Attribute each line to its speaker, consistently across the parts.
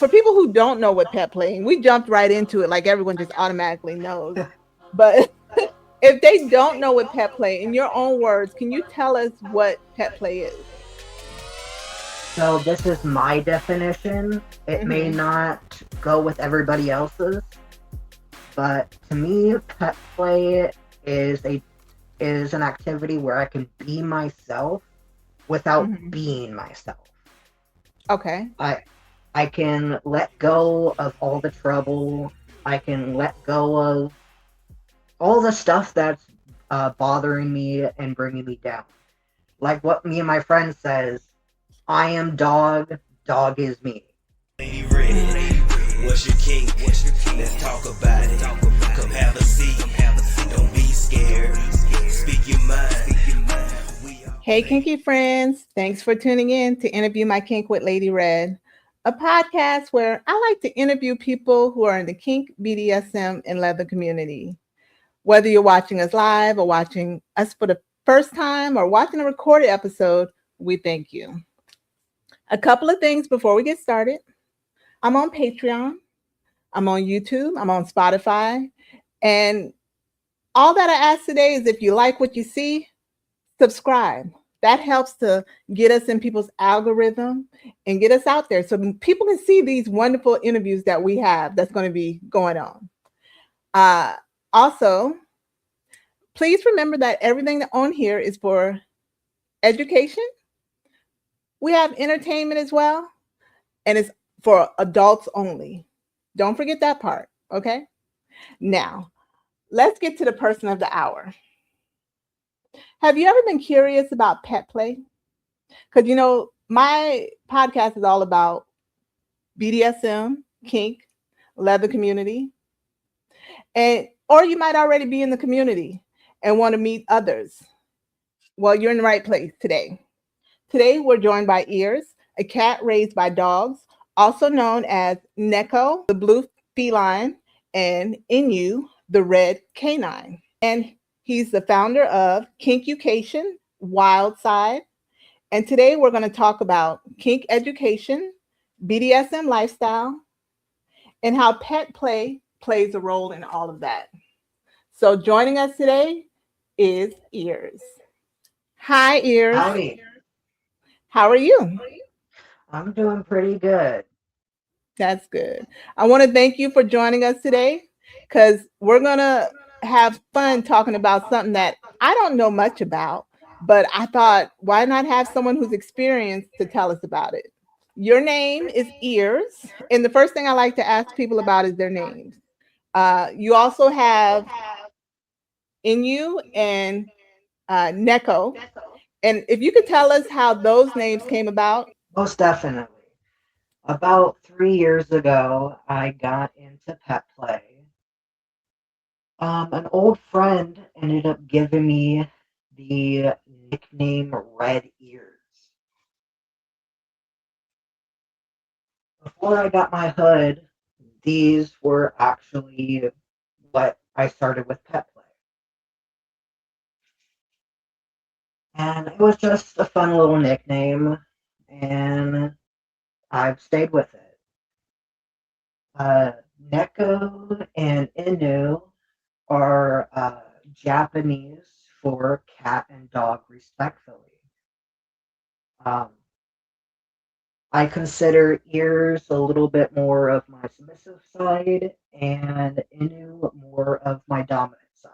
Speaker 1: for people who don't know what pet play, and we jumped right into it like everyone just automatically knows, but if they don't know what pet play, in your own words, can you tell us what pet play is?
Speaker 2: So this is my definition. It may
Speaker 1: Mm-hmm.
Speaker 2: not go with everybody else's, but to me, pet play is a is an activity where I can be myself without
Speaker 1: Mm-hmm.
Speaker 2: being myself.
Speaker 1: Okay.
Speaker 2: I I can let go of all the trouble. I can let go of all the stuff that's bothering me and bringing me down. Like what me and my friend says, I am dog, dog is me.
Speaker 3: Lady Red, what's your kink? Let's talk about it. Come have a seat. Don't be scared. Speak your mind.
Speaker 1: Hey, kinky friends. Thanks for tuning in to Interview My Kink with Lady Red, a podcast where I like to interview people who are in the kink, BDSM, and leather community. Whether you're watching us live or watching us for the first time or watching a recorded episode, we thank you. A couple of things before we get started. I'm on Patreon, I'm on YouTube, I'm on Spotify, and all that I ask today is if you like what you see, subscribe. That helps to get us in people's algorithm and get us out there so people can see these wonderful interviews that we have that's going to be going on. Uh, Also, please remember that everything on here is for education. We have entertainment as well, and it's for adults only. Don't forget that part, okay? Now, let's get to the person of the hour. Have you ever been curious about pet play? Because, my podcast is all about BDSM, kink, leather community, and or you might already be in the community and want to meet others. Well, you're in the right place today. Today, we're joined by Ears, a cat raised by dogs, also known as Neko, the Blue Feline, and Inu, the Red Canine. And he's the founder of Kinkucation, Wildside. And today, we're going to talk about kink education, BDSM lifestyle, and how pet play plays a role in all of that. So, joining us today is Ears. Hi, Ears.
Speaker 2: Howdy.
Speaker 1: How are you?
Speaker 2: I'm doing pretty good.
Speaker 1: That's good. I want to thank you for joining us today because we're going to have fun talking about something that I don't know much about, but I thought, why not have someone who's experienced to tell us about it? Your name is Ears, and the first thing I like to ask people about is their names. You also have Inu and Neko, and if you could tell us how those names came about.
Speaker 2: Most definitely. About 3 years ago, I got into pet play. An old friend ended up giving me the nickname Red Ears. Before I got my hood, these were actually what I started with pet play. And it was just a fun little nickname, and I've stayed with it. Uh, Neko and Inu are Japanese for cat and dog, respectfully. Um, I consider Ears a little bit more of my submissive side, and Inu more of my dominant side.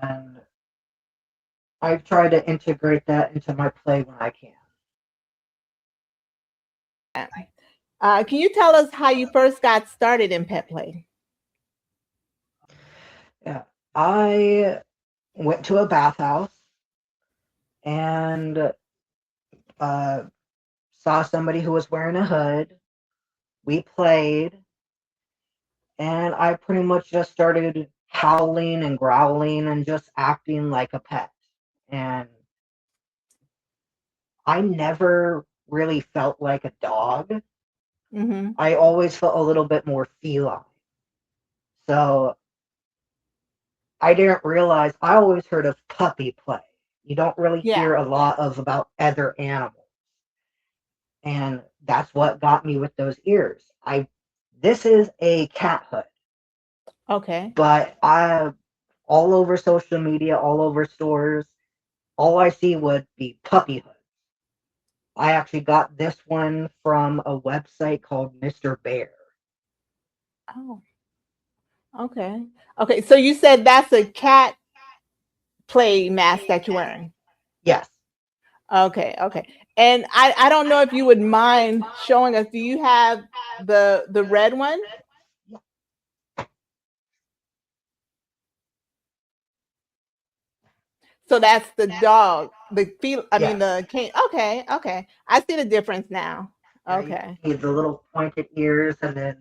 Speaker 2: And I've tried to integrate that into my play when I can.
Speaker 1: Can you tell us how you first got started in pet play?
Speaker 2: Yeah, I went to a bathhouse and uh, saw somebody who was wearing a hood. We played, and I pretty much just started howling and growling and just acting like a pet. And I never really felt like a dog.
Speaker 1: Mm-hmm.
Speaker 2: I always felt a little bit more feline. So I didn't realize I always heard of puppy play. You don't really
Speaker 1: Yeah.
Speaker 2: hear a lot of about other animals. And that's what got me with those ears. This is a cat hood,
Speaker 1: Okay.
Speaker 2: but all over social media, all over stores, all I see would be puppy hoods. I actually got this one from a website called Mr. Bear.
Speaker 1: Oh, okay. Okay. So you said that's a cat play mask that you're wearing.
Speaker 2: Yes.
Speaker 1: Okay. Okay. And I don't know if you would mind showing us. Do you have the red one? So that's the dog. I mean
Speaker 2: Yes.
Speaker 1: the king. Okay. Okay. I see the difference now.
Speaker 2: Yeah, you
Speaker 1: Okay.
Speaker 2: see the little pointed ears and then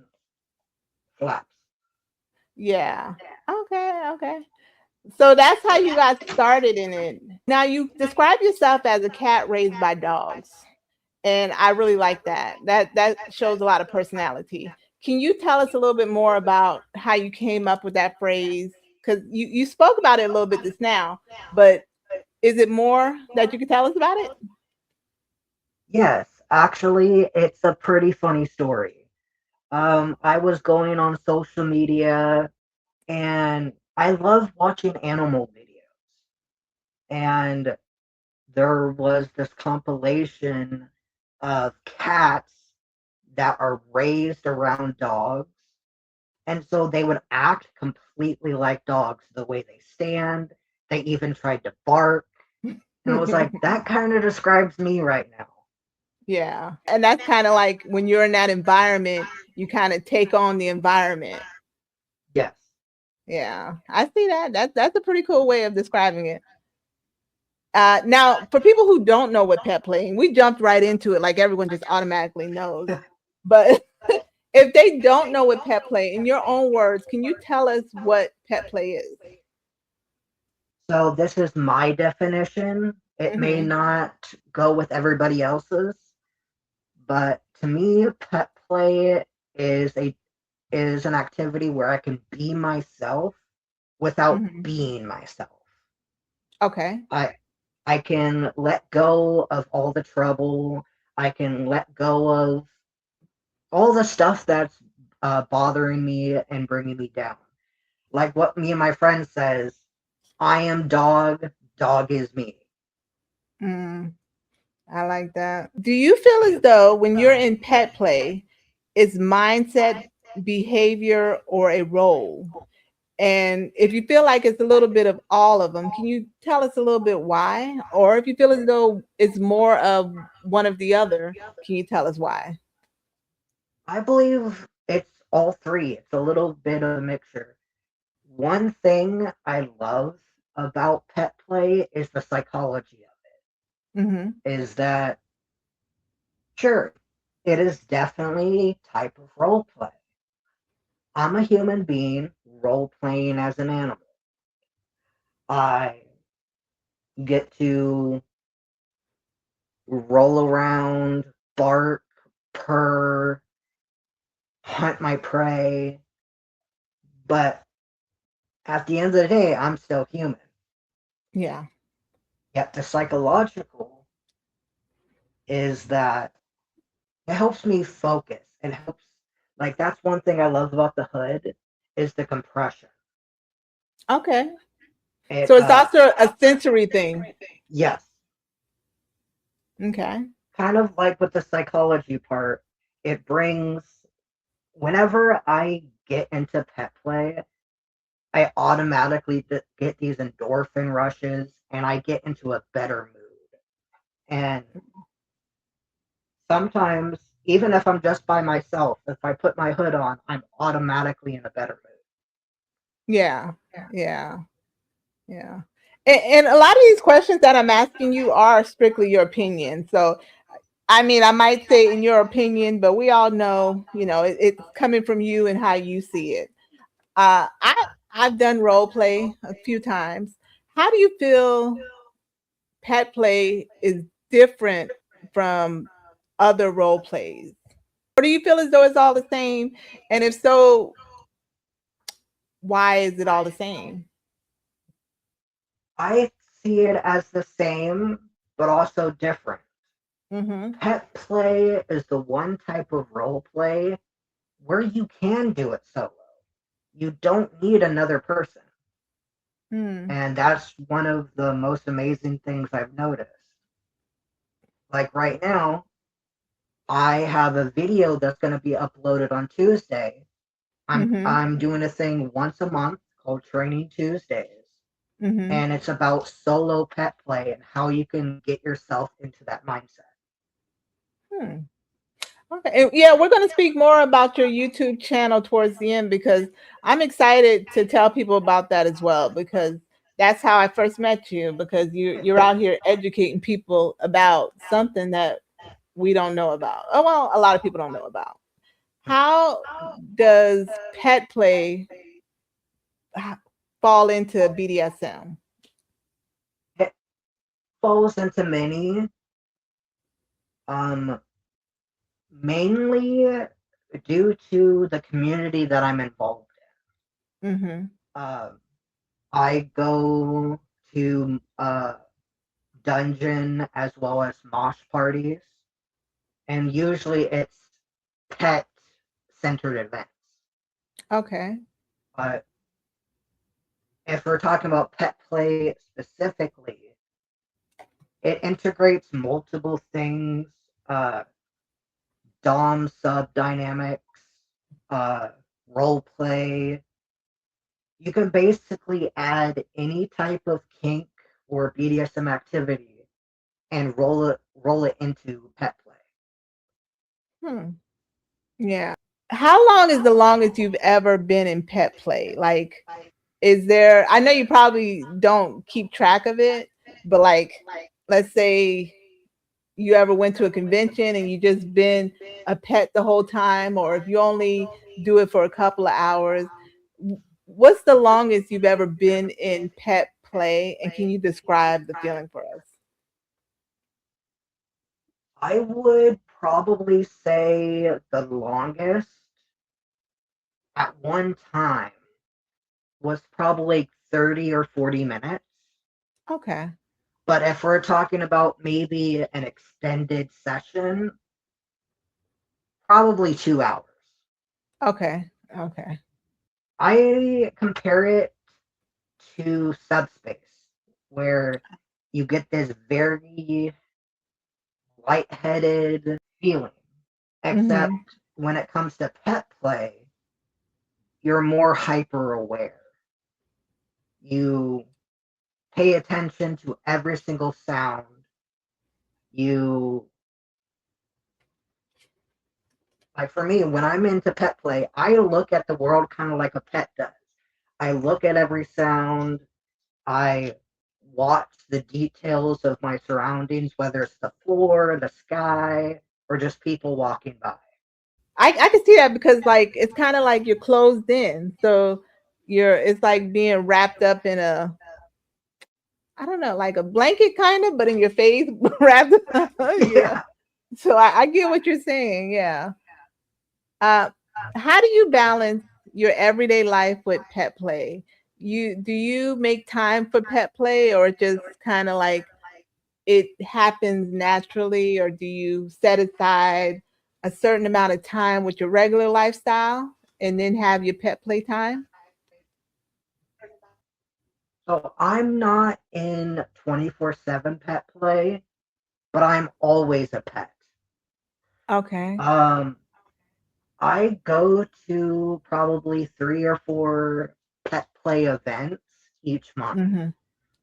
Speaker 2: flaps.
Speaker 1: Yeah. Okay. Okay. So that's how you got started in it. Now you describe yourself as a cat raised by dogs. And I really like that. That shows a lot of personality. Can you tell us a little bit more about how you came up with that phrase? Because you spoke about it a little bit just now, but is it more that you could tell us about it?
Speaker 2: Yes, actually, it's a pretty funny story. I was going on social media and I love watching animal videos. And there was this compilation of cats that are raised around dogs. And so they would act completely like dogs, the way they stand. They even tried to bark. And I was like, that kind of describes me right now.
Speaker 1: Yeah. And that's kind of like when you're in that environment, you kind of take on the environment.
Speaker 2: Yes.
Speaker 1: Yeah. I see that. That's a pretty cool way of describing it. Now, for people who don't know what pet playing, we jumped right into it like everyone just automatically knows. But if they don't know what pet play, in your own words, can you tell us what pet play is?
Speaker 2: So this is my definition. It may
Speaker 1: Mm-hmm.
Speaker 2: not go with everybody else's, but to me, pet play is an activity where I can be myself without
Speaker 1: Mm-hmm.
Speaker 2: being myself.
Speaker 1: Okay.
Speaker 2: I can let go of all the trouble. I can let go of all the stuff that's bothering me and bringing me down. Like what me and my friend says, I am dog, dog is me.
Speaker 1: Mm, I like that. Do you feel as though when you're in pet play, is mindset, behavior, or a role? And if you feel like it's a little bit of all of them, can you tell us a little bit why? Or if you feel as though it's more of one of the other, can you tell us why?
Speaker 2: I believe it's all three. It's a little bit of a mixture. One thing I love about pet play is the psychology of
Speaker 1: Mm-hmm.
Speaker 2: it. Is that sure, it is definitely a type of role play. I'm a human being role playing as an animal. I get to roll around, bark, purr, hunt my prey, but at the end of the day, I'm still human.
Speaker 1: Yeah.
Speaker 2: Yet the psychological is that it helps me focus. It helps, like, that's one thing I love about the hood is the compression.
Speaker 1: Okay.
Speaker 2: It,
Speaker 1: So it's also a sensory thing.
Speaker 2: yes,
Speaker 1: Okay.
Speaker 2: kind of like with the psychology part, it brings, whenever I get into pet play, I automatically get these endorphin rushes and I get into a better mood. And sometimes, even if I'm just by myself, if I put my hood on, I'm automatically in a better mood.
Speaker 1: Yeah. Yeah. Yeah. And a lot of these questions that I'm asking you are strictly your opinion. So, I mean, I might say in your opinion, but we all know, it's coming from you and how you see it. I've done role play a few times. How do you feel pet play is different from other role plays? Or do you feel as though it's all the same? And if so, why is it all the same?
Speaker 2: I see it as the same, but also different.
Speaker 1: Mm-hmm.
Speaker 2: Pet play is the one type of role play where you can do it solo. You don't need another person.
Speaker 1: Mm.
Speaker 2: And that's one of the most amazing things I've noticed. Like right now, I have a video that's going to be uploaded on Tuesday.
Speaker 1: Mm-hmm.
Speaker 2: I'm doing a thing once a month called Training Tuesdays,
Speaker 1: Mm-hmm.
Speaker 2: and it's about solo pet play and how you can get yourself into that mindset.
Speaker 1: Hmm. Okay. Yeah, we're going to speak more about your YouTube channel towards the end because I'm excited to tell people about that as well because that's how I first met you because you're out here educating people about something that we don't know about. Oh well, a lot of people don't know about. How does pet play h- fall into BDSM?
Speaker 2: It falls into many, um, mainly due to the community that I'm involved
Speaker 1: Mm-hmm.
Speaker 2: in. I go to dungeon as well as mosh parties, and usually it's pet centered events.
Speaker 1: Okay.
Speaker 2: But if we're talking about pet play specifically, it integrates multiple things, uh, Dom sub dynamics, uh, role play. You can basically add any type of kink or BDSM activity and roll it into pet play.
Speaker 1: Hmm. Yeah. How long is the longest you've ever been in pet play? Like, is there, I know you probably don't keep track of it, but like, let's say you ever went to a convention and you just been a pet the whole time, or if you only do it for a couple of hours, what's the longest you've ever been in pet play? And can you describe the feeling for us?
Speaker 2: I would probably say the longest at one time was probably 30 or 40 minutes.
Speaker 1: Okay.
Speaker 2: But if we're talking about maybe an extended session, probably 2 hours.
Speaker 1: Okay. Okay.
Speaker 2: I compare it to subspace, where you get this very lightheaded feeling. Except
Speaker 1: Mm-hmm.
Speaker 2: when it comes to pet play, you're more hyper aware. You pay attention to every single sound. You Like for me, when I'm into pet play, I look at the world kind of like a pet does. I look at every sound. I watch the details of my surroundings, whether it's the floor, the sky, or just people walking by.
Speaker 1: I can see that because like it's kind of like you're closed in. So you're it's like being wrapped up in a I don't know, like a blanket kind of, but in your face wrapped up. Yeah.
Speaker 2: Yeah.
Speaker 1: So I get what you're saying. Yeah. Uh, how do you balance your everyday life with pet play? Do you make time for pet play or just kind of like it happens naturally, or do you set aside a certain amount of time with your regular lifestyle and then have your pet play time?
Speaker 2: So I'm not in 24/7 pet play, but I'm always a pet.
Speaker 1: Okay.
Speaker 2: Um, I go to probably 3 or 4 pet play events each month,
Speaker 1: Mm-hmm. Mm,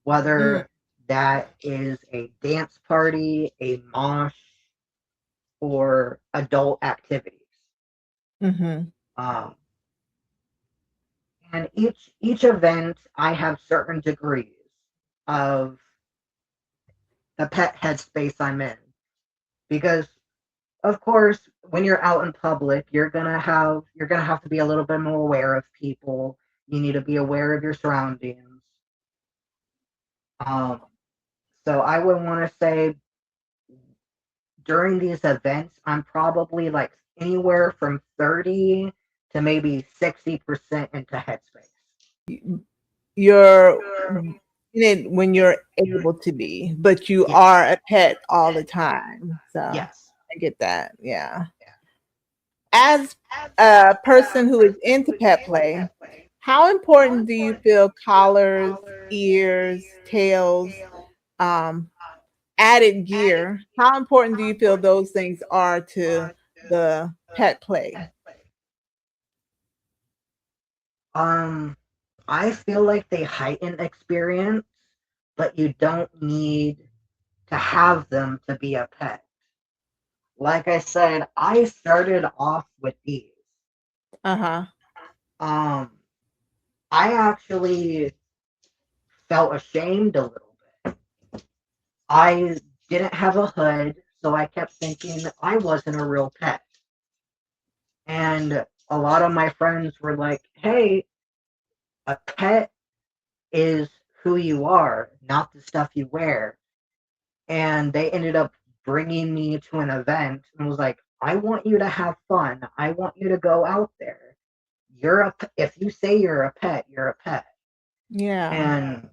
Speaker 2: whether that is a dance party, a mosh, or adult activities.
Speaker 1: mm-hmm.
Speaker 2: Um, and each event, I have certain degrees of the pet headspace I'm in, because of course, when you're out in public, you're gonna have to be a little bit more aware of people. You need to be aware of your surroundings. Um, so I would want to say during these events, I'm probably like anywhere from 30 to maybe 60% into headspace.
Speaker 1: You're it when you're able to be, but you
Speaker 2: Yes.
Speaker 1: are a pet all the time. So
Speaker 2: Yes.
Speaker 1: I get that. Yeah. As a person who is into pet play, how important do you feel collars, ears, tails, um, added gear? How important do you feel those things are to the pet play?
Speaker 2: Um, I feel like they heighten experience, but you don't need to have them to be a pet. Like I said, I started off with these.
Speaker 1: Uh-huh.
Speaker 2: Um, I actually felt ashamed a little bit. I didn't have a hood, so I kept thinking I wasn't a real pet. And a lot of my friends were like, hey, a pet is who you are, not the stuff you wear. And they ended up bringing me to an event and was like, I want you to have fun. I want you to go out there. If you say you're a pet, you're a pet.
Speaker 1: Yeah.
Speaker 2: And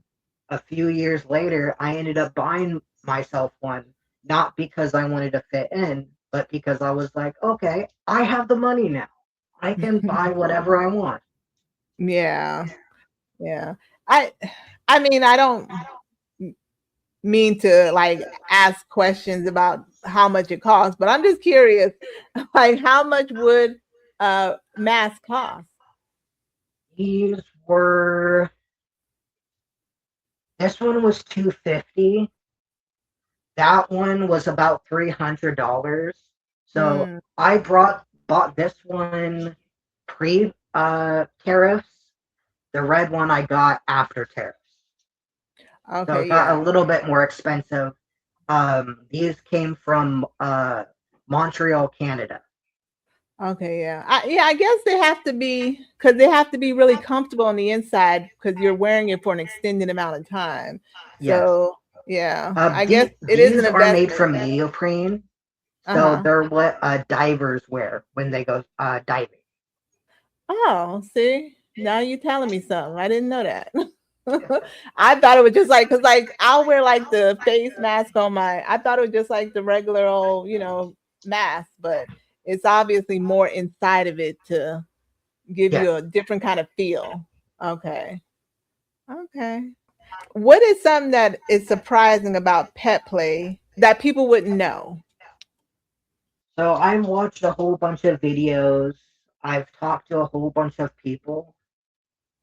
Speaker 2: a few years later, I ended up buying myself one, not because I wanted to fit in, but because I was like, okay, I have the money now. I can buy whatever I want.
Speaker 1: Yeah. Yeah. I I mean, I don't mean to like ask questions about how much it costs, but I'm just curious, like how much would a mask cost?
Speaker 2: These were This one was 250. That one was about $300. So
Speaker 1: Mm,
Speaker 2: I bought this one pre tariffs. The red one I got after tariffs. So
Speaker 1: okay,
Speaker 2: it got
Speaker 1: yeah.
Speaker 2: a little bit more expensive. These came from Montreal, Canada.
Speaker 1: Okay, yeah. I guess they have to be because they have to be really comfortable on the inside because you're wearing it for an extended amount of time.
Speaker 2: Yes.
Speaker 1: So yeah, I guess it is an
Speaker 2: These are made
Speaker 1: investment.
Speaker 2: from neoprene, so
Speaker 1: Uh-huh.
Speaker 2: they're what divers wear when they go diving.
Speaker 1: Oh, see, now you're telling me something. I didn't know that.
Speaker 2: Yes.
Speaker 1: I thought it was just like, cause like I'll wear like the face mask on my. I thought it was just like the regular old, mask, but it's obviously more inside of it to give
Speaker 2: Yes.
Speaker 1: you a different kind of feel. Okay. Okay. What is something that is surprising about pet play that people wouldn't know?
Speaker 2: So I've watched a whole bunch of videos. I've talked to a whole bunch of people.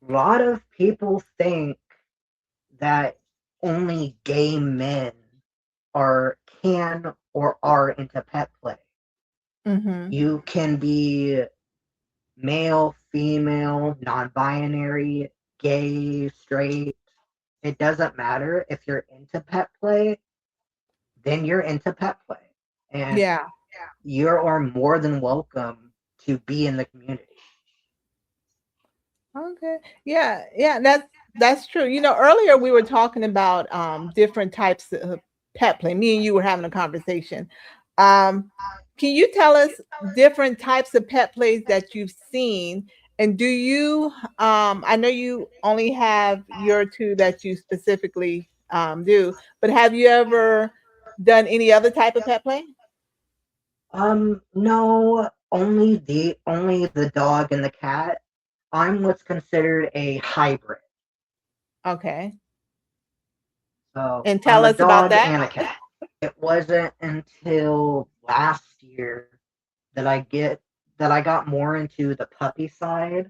Speaker 2: A lot of people think that only gay men can or are into pet play.
Speaker 1: Mm-hmm.
Speaker 2: You can be male, female, non-binary, gay, straight. It doesn't matter. If you're into pet play, then you're into pet play. And
Speaker 1: Yeah.
Speaker 2: you are more than welcome to be in the community.
Speaker 1: Okay. Yeah, yeah, that's true. Earlier we were talking about different types of pet play. Me and you were having a conversation. Um, can you tell us different types of pet plays that you've seen? And do you I know you only have your two that you specifically do, but have you ever done any other type of pet play?
Speaker 2: No, only the dog and the cat. I'm what's considered a hybrid.
Speaker 1: Okay.
Speaker 2: So
Speaker 1: And
Speaker 2: I'm
Speaker 1: tell
Speaker 2: a
Speaker 1: us about
Speaker 2: dog
Speaker 1: that.
Speaker 2: and a cat. It wasn't until last year that I got more into the puppy side,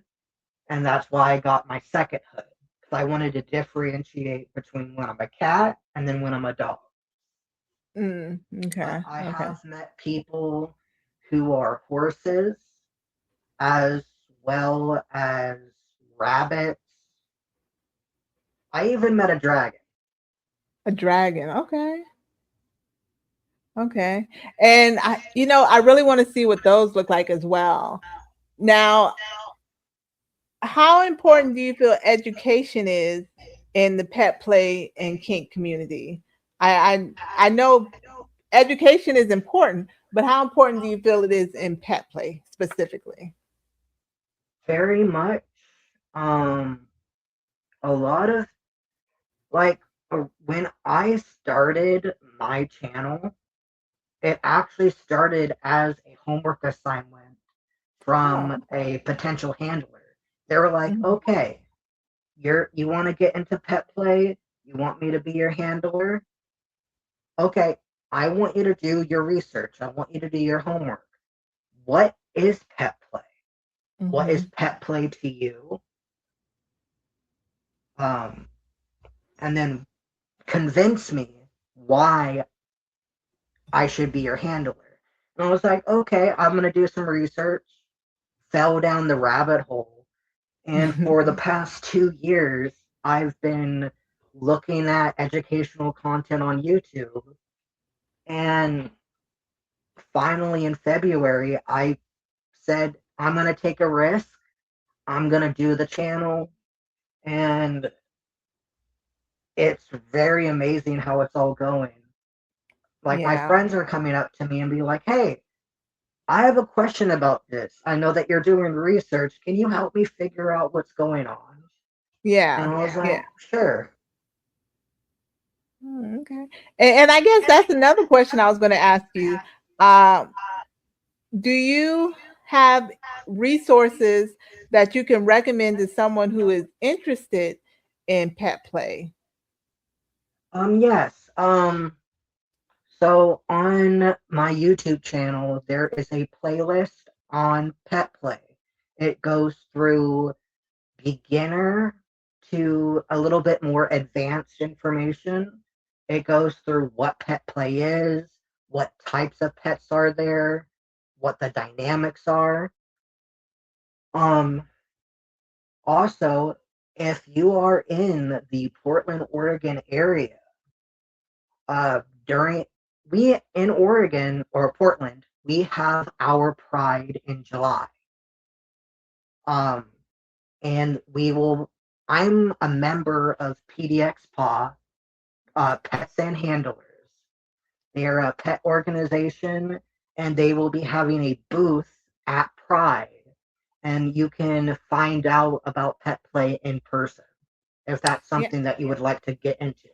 Speaker 2: and that's why I got my second hood. Because I wanted to differentiate between when I'm a cat and then when I'm a dog.
Speaker 1: Mm,
Speaker 2: But
Speaker 1: okay.
Speaker 2: I
Speaker 1: Okay.
Speaker 2: have met people who are horses as well as rabbits. I even met a dragon.
Speaker 1: A dragon. Okay. Okay. And I really want to see what those look like as well. Now, how important do you feel education is in the pet play and kink community? I know education is important, but how important do you feel it is in pet play specifically?
Speaker 2: Very much. Um, a lot of Like, when I started my channel, it actually started as a homework assignment from
Speaker 1: Oh,
Speaker 2: a potential handler. They were like,
Speaker 1: mhm.
Speaker 2: okay, you want to get into pet play? You want me to be your handler? Okay, I want you to do your research. I want you to do your homework. What is pet play? What is
Speaker 1: Mhm.
Speaker 2: pet play to you? Um, and then convince me why I should be your handler. And I was like, okay, I'm going to do some research. Fell down the rabbit hole. And for the past 2 years, I've been looking at educational content on YouTube. And finally, in February, I said, I'm going to take a risk. I'm going to do the channel. And it's very amazing how it's all going. Like, my
Speaker 1: Yeah.
Speaker 2: friends are coming up to me and be like, hey, I have a question about this. I know that you're doing research. Can you help me figure out what's going on? And
Speaker 1: Yeah.
Speaker 2: I was
Speaker 1: Yeah.
Speaker 2: like, sure.
Speaker 1: Okay. And I guess that's another question I was going to ask you. Uh, do you have resources that you can recommend to someone who is interested in pet play?
Speaker 2: Yes. So on my YouTube channel, there is a playlist on pet play. It goes through beginner to a little bit more advanced information. It goes through what pet play is, what types of pets are there, what the dynamics are. Um, Also, if you are in the Portland, Oregon area, during we in Oregon or Portland, we have our Pride in July. Um, and we will. I'm a member of PDXPAW, Pets and Handlers. They're a pet organization, and they will be having a booth at Pride, and you can find out about pet play in person if that's
Speaker 1: Yeah.
Speaker 2: something that you would like to get into.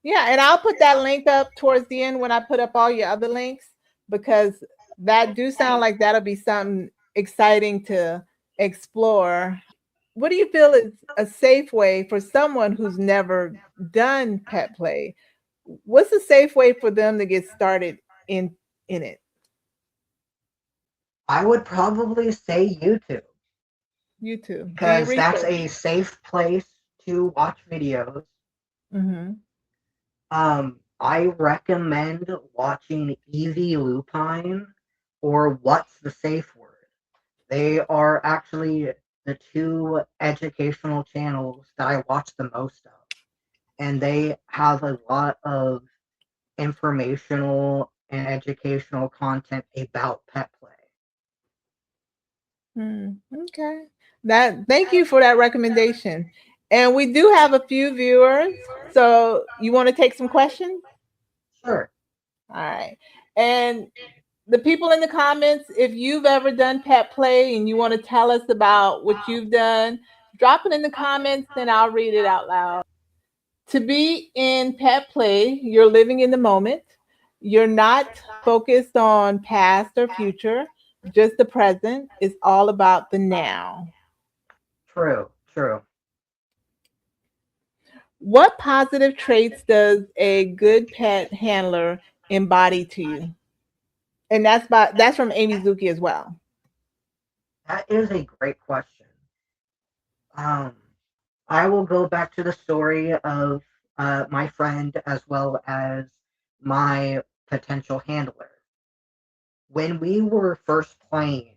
Speaker 1: Yeah. And I'll put that link up towards the end when I put up all your other links, because that do sound like that'll be something exciting to explore. What do you feel is a safe way for someone who's never done pet play? What's a safe way for them to get started in it?
Speaker 2: I would probably say YouTube
Speaker 1: YouTube. Do your
Speaker 2: because that's
Speaker 1: research.
Speaker 2: a safe place to watch videos.
Speaker 1: Mm-hmm.
Speaker 2: I recommend watching Evie Lupine or What's the Safe Word. They are actually the two educational channels that I watch the most of, and they have a lot of informational and educational content about pet play.
Speaker 1: Okay. That thank you for that recommendation. And we do have a few viewers. So you want to take some questions?
Speaker 2: Sure.
Speaker 1: All right. And the people in the comments, if you've ever done pet play and you want to tell us about what you've done, drop it in the comments, then I'll read it out loud. To be in pet play, you're living in the moment. You're not focused on past or future, just the present. It's all about the now.
Speaker 2: True. True.
Speaker 1: What positive traits does a good pet handler embody to you? And that's from Amy Zuki as well.
Speaker 2: That is a great question. Um, I will go back to the story of my friend as well as my potential handler. When we were first playing,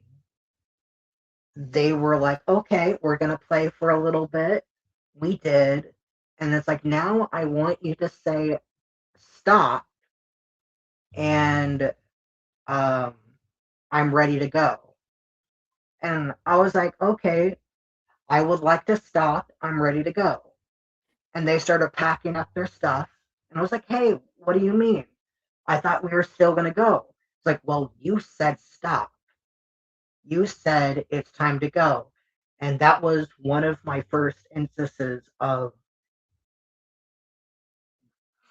Speaker 2: they were like, okay, we're going to play for a little bit. We did. And it's like, now I want you to say stop and um, I'm ready to go. And I was like, okay, I would like to stop. I'm ready to go. And they started packing up their stuff. And I was like, hey, what do you mean? I thought we were still going to go. It's like, well, you said stop. You said it's time to go. And that was one of my first instances of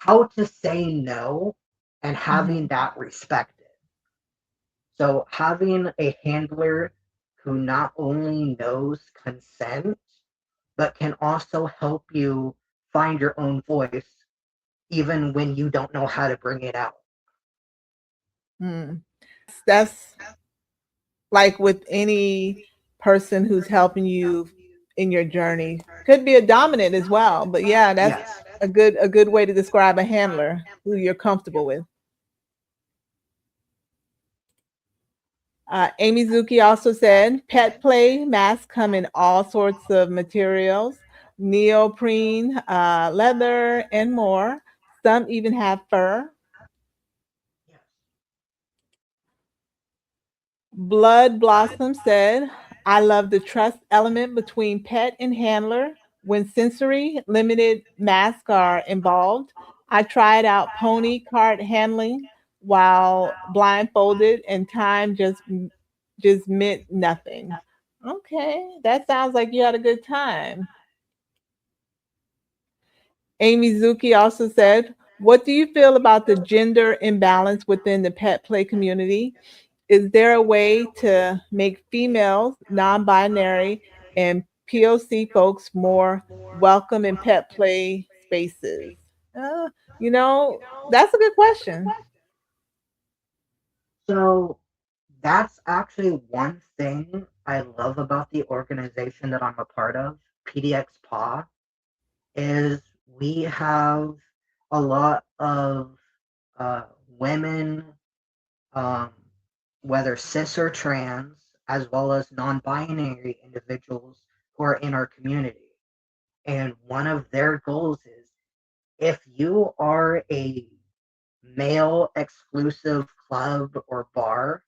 Speaker 2: how to say no and having
Speaker 1: Mhm.
Speaker 2: that respected. So having a handler who not only knows consent, but can also help you find your own voice even when you don't know how to bring it out.
Speaker 1: Mm. That's like with any person who's helping you in your journey. Could be a dominant as well, but yeah, that's
Speaker 2: Yes.
Speaker 1: a good way to describe a handler who you're comfortable with. Amy Zuki also said, pet play masks come in all sorts of materials, neoprene, leather, and more. Some even have fur.
Speaker 2: Yes.
Speaker 1: Blood Blossom said, I love the trust element between pet and handler. When sensory limited masks are involved, I tried out pony cart handling while blindfolded, and time just meant nothing. Okay, that sounds like you had a good time. Amy Zuki also said, what do you feel about the gender imbalance within the pet play community? Is there a way to make females, non-binary, and POC folks more welcome in pet play spaces? Uh, that's a good question.
Speaker 2: So that's actually one thing I love about the organization that I'm a part of, PDX PAW, is we have a lot of women, um, whether cis or trans, as well as non binary individuals who are in our community. And one of their goals is if you are a male exclusive club or bar,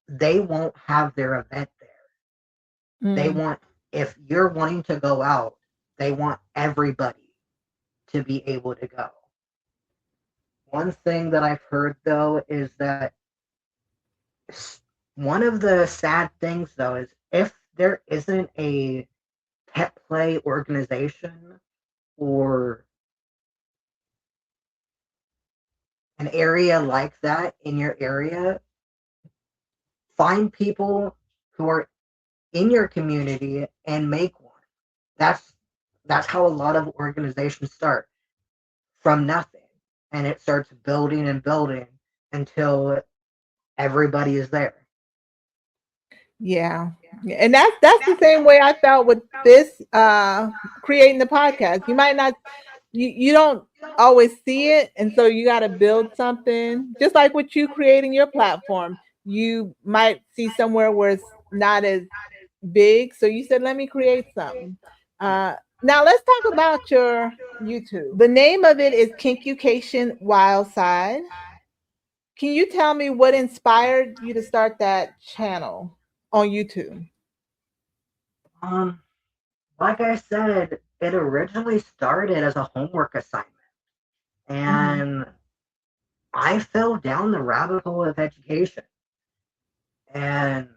Speaker 2: they won't have their event there. They
Speaker 1: Mm,
Speaker 2: want, if you're wanting to go out, they want everybody to be able to go. One thing that I've heard though is that one of the sad things though is if there isn't a pet play organization or an area like that in your area, find people who are in your community and make one. That's that's how a lot of organizations start from nothing, and it starts building and building until everybody is there.
Speaker 1: yeah. And that's the same way I felt with this creating the podcast. You might not you don't always see it, and so you got to build something just like with you creating your platform. You might see somewhere where it's not as big, so you said let me create something.
Speaker 2: Yeah.
Speaker 1: Now let's talk about your YouTube. The name of it is Kinkucation Wildside. Can you tell me what inspired you to start that channel on YouTube?
Speaker 2: Um, like I said, it originally started as a homework assignment,
Speaker 1: Hmm.
Speaker 2: and I fell down the rabbit hole of education. And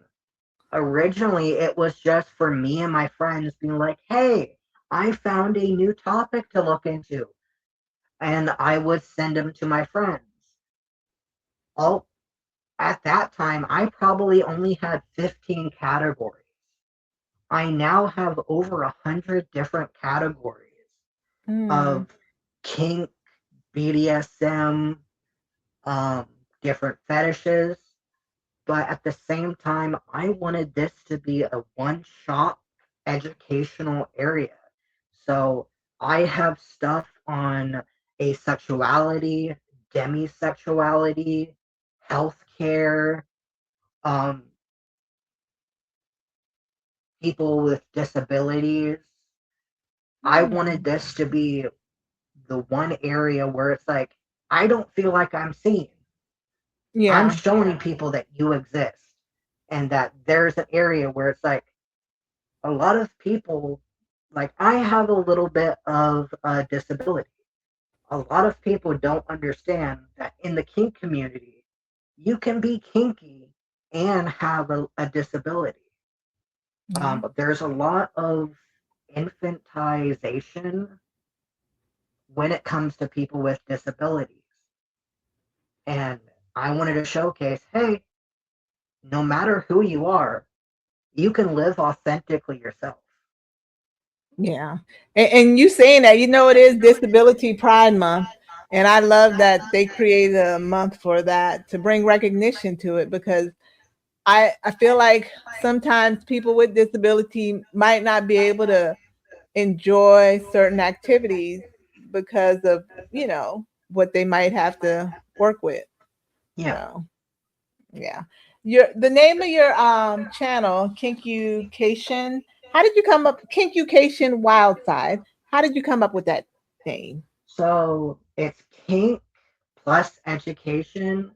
Speaker 2: originally, it was just for me and my friends being like, "Hey, I found a new topic to look into," and I would send them to my friends. All at that time, I probably only had 15 categories. I now have over 100 different categories
Speaker 1: Mm,
Speaker 2: of kink, BDSM, um, different fetishes. But at the same time, I wanted this to be a one shop educational area. So I have stuff on asexuality, demisexuality, healthcare, um, people with disabilities. I wanted
Speaker 1: mm.
Speaker 2: this to be the one area where it's like, I don't feel like I'm seen. I'm
Speaker 1: Yeah.
Speaker 2: showing people that you exist and that there's an area where it's like a lot of people, like I have a little bit of a disability. A lot of people don't understand that in the kink community, you can be kinky and have a disability.
Speaker 1: Yeah.
Speaker 2: There's a lot of infantization when it comes to people with disabilities. And I wanted to showcase, hey, no matter who you are, you can live authentically yourself.
Speaker 1: Yeah. And you saying that, it is Disability Pride Month. And I love that they created a month for that to bring recognition to it, because I feel like sometimes people with disability might not be able to enjoy certain activities because of, what they might have to work with.
Speaker 2: Yeah.
Speaker 1: So yeah. The name of your channel, Kinkucation. How did you come up Kinkucation Wildside? How did you come up with that name?
Speaker 2: So it's kink plus education.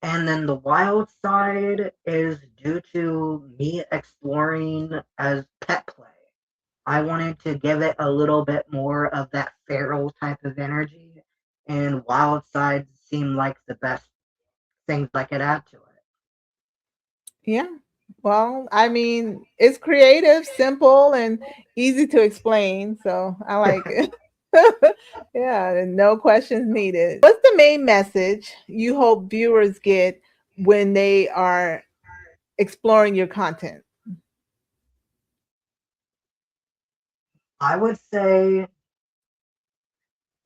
Speaker 2: And then the wild side is due to me exploring as pet play. I wanted to give it a little bit more of that feral type of energy, and wild side seemed like the best things I could add to it.
Speaker 1: Yeah. Well, I mean, it's creative, simple, and easy to explain. So I like it. Yeah, and no questions needed. What's the main message you hope viewers get when they are exploring your content?
Speaker 2: I would say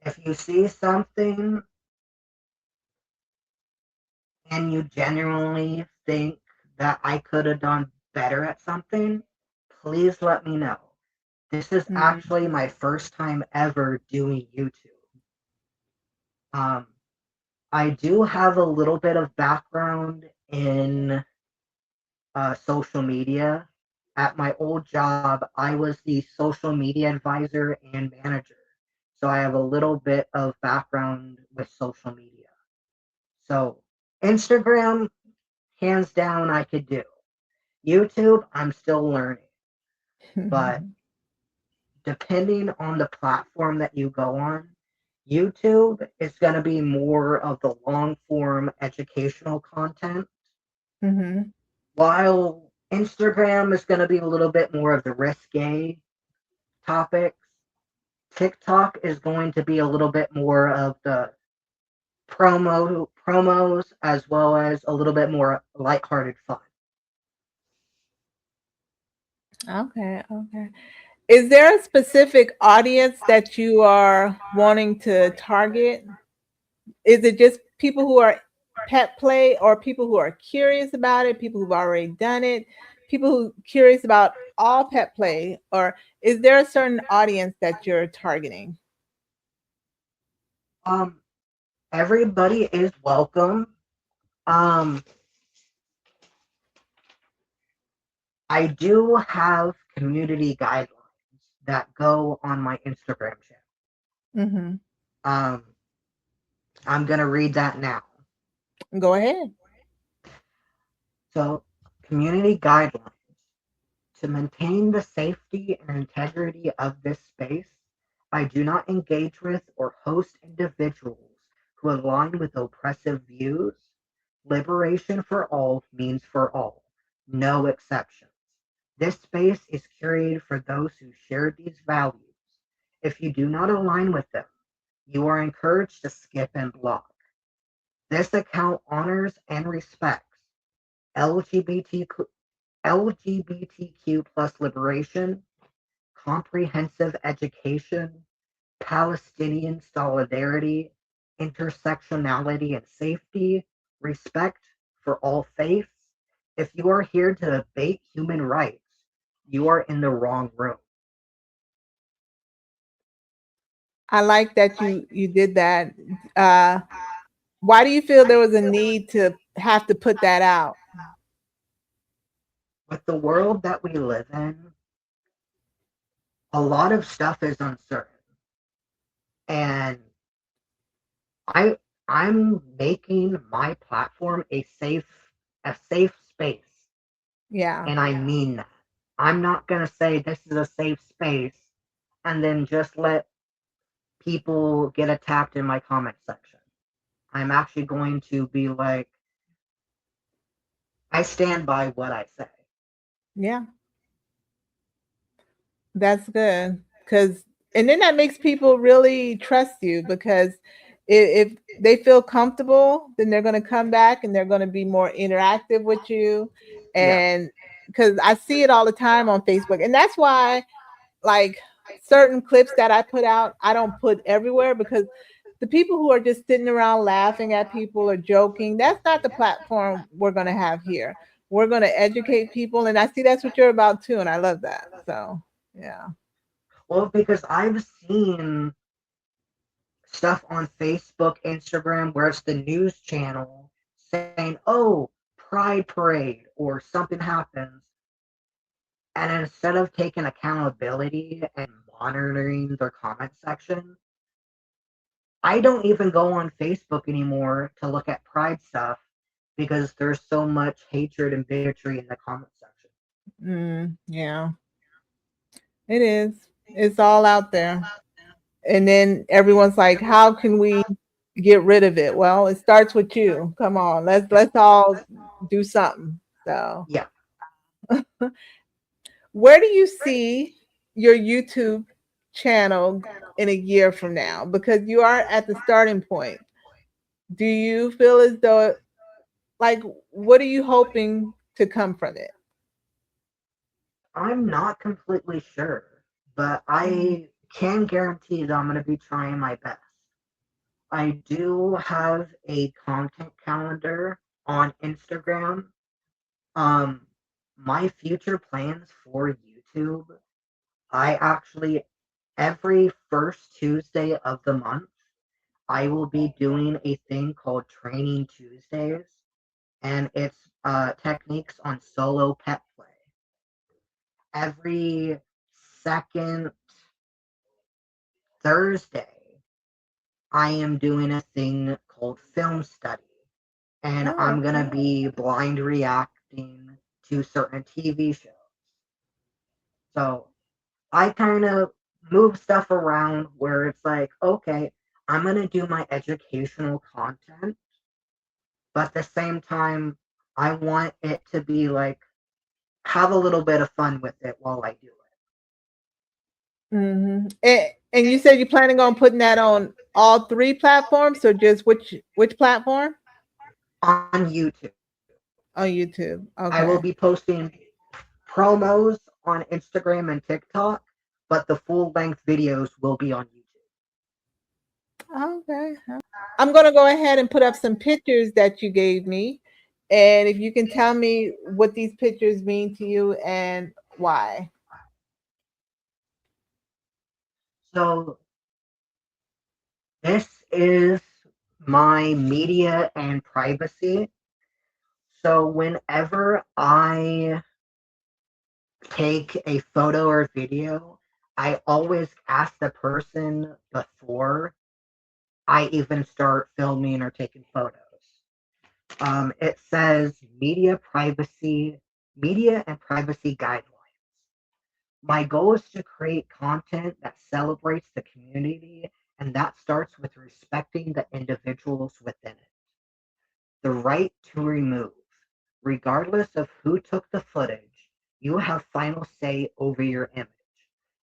Speaker 2: if you see something and you genuinely think that I could have done better at something, please let me know. This is
Speaker 1: Mhm.
Speaker 2: actually my first time ever doing YouTube. Um, I do have a little bit of background in social media. At my old job, I was the social media advisor and manager. So I have a little bit of background with social media. So Instagram, hands down, I could do. YouTube, I'm still learning. But depending on the platform that you go on, YouTube is going to be more of the long form educational content,
Speaker 1: Mhm.
Speaker 2: while Instagram is going to be a little bit more of the risque topics. TikTok is going to be a little bit more of the promos as well as a little bit more lighthearted fun.
Speaker 1: Okay, okay. Is there a specific audience that you are wanting to target? Is it just people who are pet play, or people who are curious about it, people who've already done it, people who curious about all pet play, or is there a certain audience that you're targeting?
Speaker 2: Um, Everybody is welcome. Um, I do have community guidelines that go on my Instagram channel.
Speaker 1: Mhm.
Speaker 2: Um, I'm gonna read that now.
Speaker 1: Go ahead.
Speaker 2: So, community guidelines. To maintain the safety and integrity of this space, I do not engage with or host individuals who align with oppressive views. Liberation for all means for all, no exceptions. This space is curated for those who share these values. If you do not align with them, you are encouraged to skip and block. This account honors and respects LGBTQ, LGBTQ plus liberation, comprehensive education, Palestinian solidarity, intersectionality and safety, respect for all faiths. If you are here to debate human rights, you are in the wrong room.
Speaker 1: I like that you did that. Uh, why do you feel there was a need to have to put that out?
Speaker 2: With the world that we live in, a lot of stuff is uncertain. And I I'm making my platform a safe space.
Speaker 1: Yeah.
Speaker 2: And I mean that. I'm not gonna say this is a safe space and then just let people get attacked in my comment section. I'm actually going to be like, I stand by what I say.
Speaker 1: Yeah. That's good, because And then that makes people really trust you because if they feel comfortable, then they're going to come back and they're going to be more interactive with you.
Speaker 2: Yeah.
Speaker 1: And because I see it all the time on Facebook. And that's why, like, certain clips that I put out, I don't put everywhere because the people who are just sitting around laughing at people or joking, that's not the platform we're going to have here. We're going to educate people. And I see that's what you're about too. And I love that. So, yeah.
Speaker 2: Well, because I've seen stuff on Facebook, Instagram, where it's the news channel saying, "Oh, Pride Parade," or something happens, and instead of taking accountability and monitoring their comment section, I don't even go on Facebook anymore to look at Pride stuff because there's so much hatred and bigotry in the comment section.
Speaker 1: Yeah, it is. It's all out there. And then everyone's like, how can we get rid of it? Well, it starts with you. Come on,
Speaker 2: Yeah,
Speaker 1: let's all do something. So,
Speaker 2: yeah.
Speaker 1: where do you see your YouTube channel in a year from now? Because you are at the starting point. Do you feel as though, like, what are you hoping to come from it?
Speaker 2: I'm not completely sure, but
Speaker 1: Mhm.
Speaker 2: I can guarantee that I'm going to be trying my best. I do have a content calendar on Instagram. Um, my future plans for YouTube, I actually, every first Tuesday of the month, I will be doing a thing called Training Tuesdays, and it's techniques on solo pet play. Every second Thursday, I am doing a thing called film study, and
Speaker 1: Oh,
Speaker 2: I'm gonna
Speaker 1: okay.
Speaker 2: be blind reacting to certain TV shows. So I kind of move stuff around where it's like, okay, I'm gonna do my educational content, but at the same time, I want it to be like have a little bit of fun with it while I do
Speaker 1: And you said you're planning on putting that on all three platforms, or just which platform?
Speaker 2: it on YouTube.
Speaker 1: On YouTube.
Speaker 2: I will
Speaker 1: Okay.
Speaker 2: be posting promos on Instagram and TikTok, but the full length videos will be on YouTube.
Speaker 1: Okay. I'm gonna go ahead and put up some pictures that you gave me, and if you can tell me what these pictures mean to you and why.
Speaker 2: So this is my media and privacy. So whenever I take a photo or video, I always ask the person before I even start filming or taking photos. It says media and privacy guidelines. My goal is to create content that celebrates the community, and that starts with respecting the individuals within it. The right to remove. Regardless of who took the footage, you have final say over your image.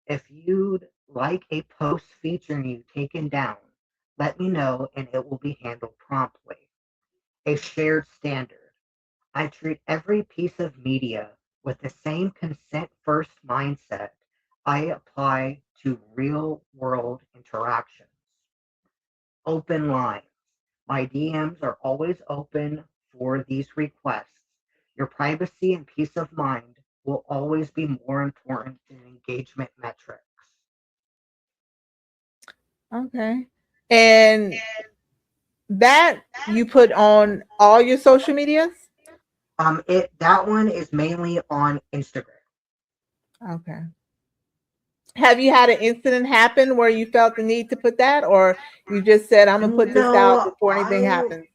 Speaker 2: If you'd like a post featuring you taken down, let me know and it will be handled promptly. A shared standard. I treat every piece of media with the same consent first mindset I apply to real world interactions. Open lines. My DMs are always open for these requests. Your privacy and peace of mind will always be more important than engagement metrics.
Speaker 1: Okay. And that you put on all your social medias?
Speaker 2: It that one is mainly on Instagram.
Speaker 1: Okay. Have you had an incident happen where you felt the need to put that, or you just said, I'm gonna put this out
Speaker 2: No,
Speaker 1: before anything
Speaker 2: I
Speaker 1: happens?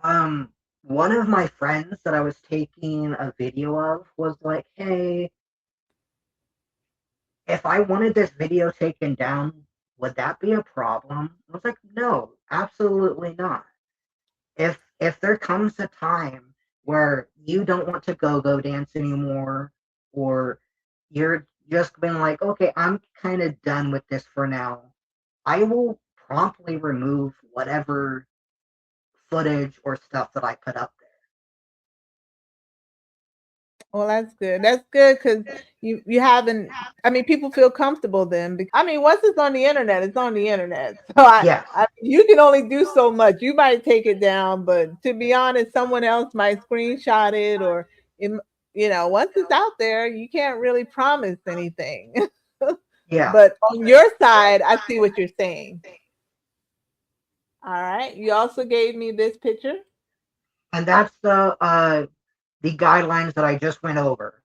Speaker 2: um one of my friends that I was taking a video of was like, "Hey, if I wanted this video taken down, would that be a problem?" I was like, "No, absolutely not. If there comes a time where you don't want to go dance anymore, or just been like, okay, I'm kind of done with this for now. I will promptly remove whatever footage or stuff that I put up there.
Speaker 1: Well, that's good. That's good because you haven't. I mean, people feel comfortable then. I mean, once it's on the internet, it's on the internet. So
Speaker 2: Yes.
Speaker 1: you can only do so much. You might take it down, but to be honest, someone else might screenshot it, or once it's out there, you can't really promise anything.
Speaker 2: Yeah.
Speaker 1: But on your side, I see what you're saying. All right. You also gave me this picture.
Speaker 2: And that's the guidelines that I just went over.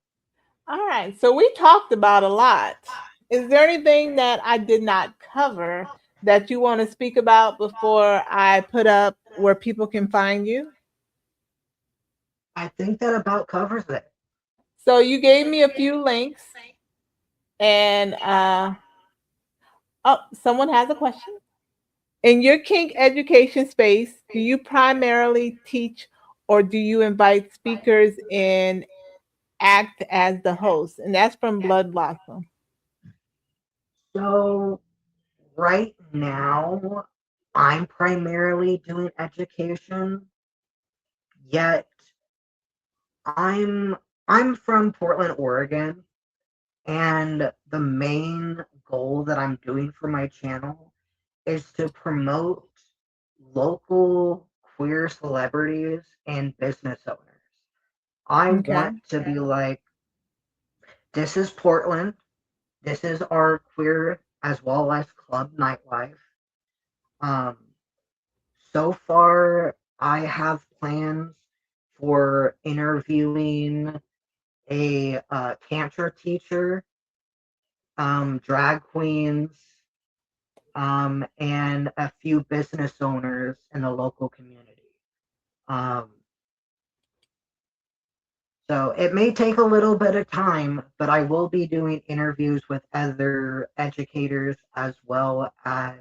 Speaker 1: All right. So we talked about a lot. Is there anything that I did not cover that you want to speak about before I put up where people can find you?
Speaker 2: I think that about covers it.
Speaker 1: So you gave me a few links, and oh, someone has a question. In your kink education space, do you primarily teach or do you invite speakers and act as the host? And that's from Blood Blossom.
Speaker 2: So right now, I'm primarily doing education, yet I'm from Portland, Oregon, and the main goal that I'm doing for my channel is to promote local queer celebrities and business owners. I
Speaker 1: Okay.
Speaker 2: want to be like, this is Portland. This is our queer as well as club nightlife. Um, so far, I have plans for interviewing a tantra teacher, drag queens, and a few business owners in the local community. So it may take a little bit of time, but I will be doing interviews with other educators as well as,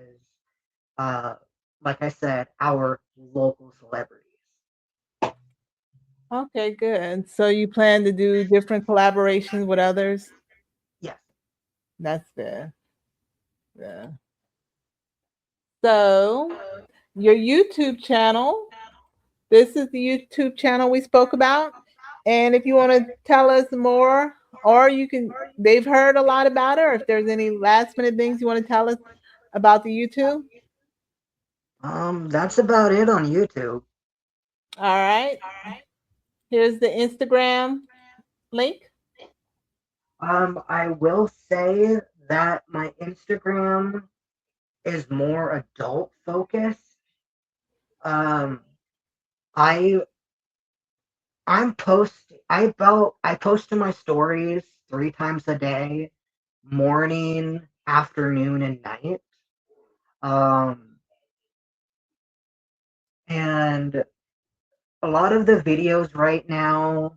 Speaker 2: like I said, our local celebrities.
Speaker 1: Okay, good. So you plan to do different collaborations with others?
Speaker 2: Yes.
Speaker 1: That's good. Yeah. So your YouTube channel, this is the YouTube channel we spoke about. And if you want to tell us more, or they've heard a lot about it, or if there's any last minute things you want to tell us about the YouTube.
Speaker 2: That's about it on YouTube.
Speaker 1: All right. Here's the Instagram link.
Speaker 2: I will say that my Instagram is more adult focused. I I post to my stories 3 times a day, morning, afternoon, and night. And a lot of the videos right now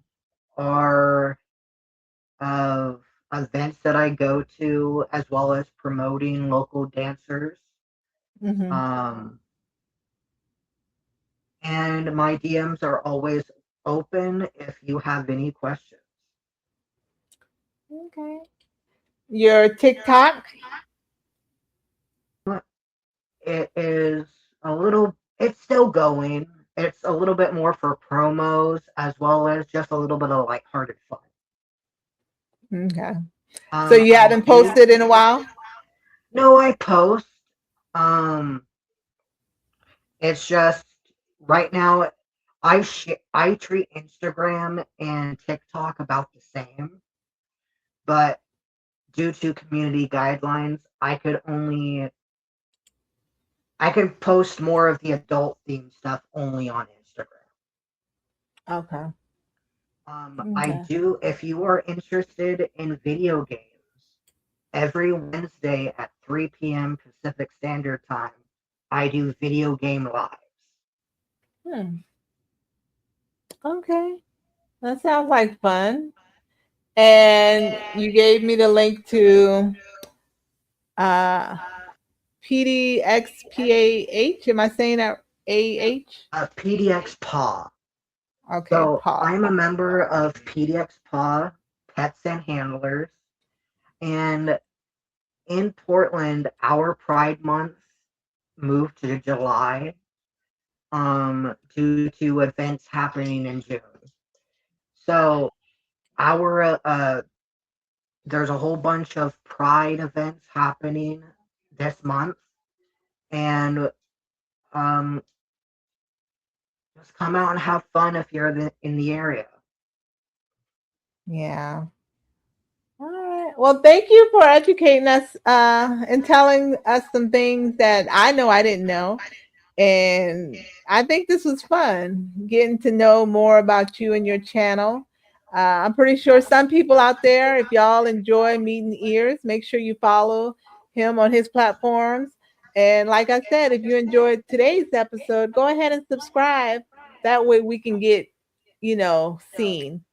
Speaker 2: are of events that I go to, as well as promoting local dancers.
Speaker 1: Mm-hmm.
Speaker 2: And my DMs are always open if you have any questions.
Speaker 1: Okay. Your TikTok.
Speaker 2: It is it's still going. It's a little bit more for promos as well as just a little bit of lighthearted fun.
Speaker 1: Okay. So you
Speaker 2: I
Speaker 1: haven't posted in a while?
Speaker 2: No, I post. It's just right now I treat Instagram and TikTok about the same, but due to community guidelines, I could post more of the adult themed stuff only on Instagram.
Speaker 1: Okay.
Speaker 2: I do, if you are interested in video games, every Wednesday at 3 p.m. Pacific Standard Time, I do video game lives.
Speaker 1: Okay. That sounds like fun. And you gave me the link to PDXPAH. Am I saying that AH?
Speaker 2: PDX Paw.
Speaker 1: Okay,
Speaker 2: So
Speaker 1: Paw.
Speaker 2: I'm a member of PDX Paw Pets and Handlers, And in Portland, our Pride Month moved to July due to events happening in June. So our there's a whole bunch of Pride events happening this month, and just come out and have fun if you're in the area.
Speaker 1: Yeah. All right. Well, thank you for educating us and telling us some things that I know I didn't know. And I think this was fun, getting to know more about you and your channel. I'm pretty sure some people out there, if y'all enjoy Meeting Ears, make sure you follow him on his platforms. And like I said, if you enjoyed today's episode, go ahead and subscribe. That way we can get, seen.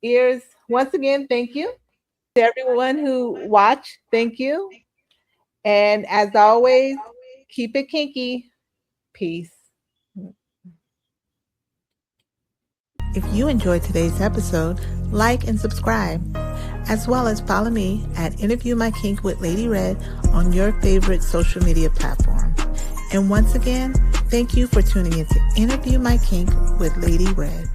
Speaker 1: Ears, once again, thank you. To everyone who watched, thank you. And as always, keep it kinky. Peace. If you enjoyed today's episode, like and subscribe, as well as follow me at Interview My Kink with Lady Red on your favorite social media platform. And once again, thank you for tuning in to Interview My Kink with Lady Red.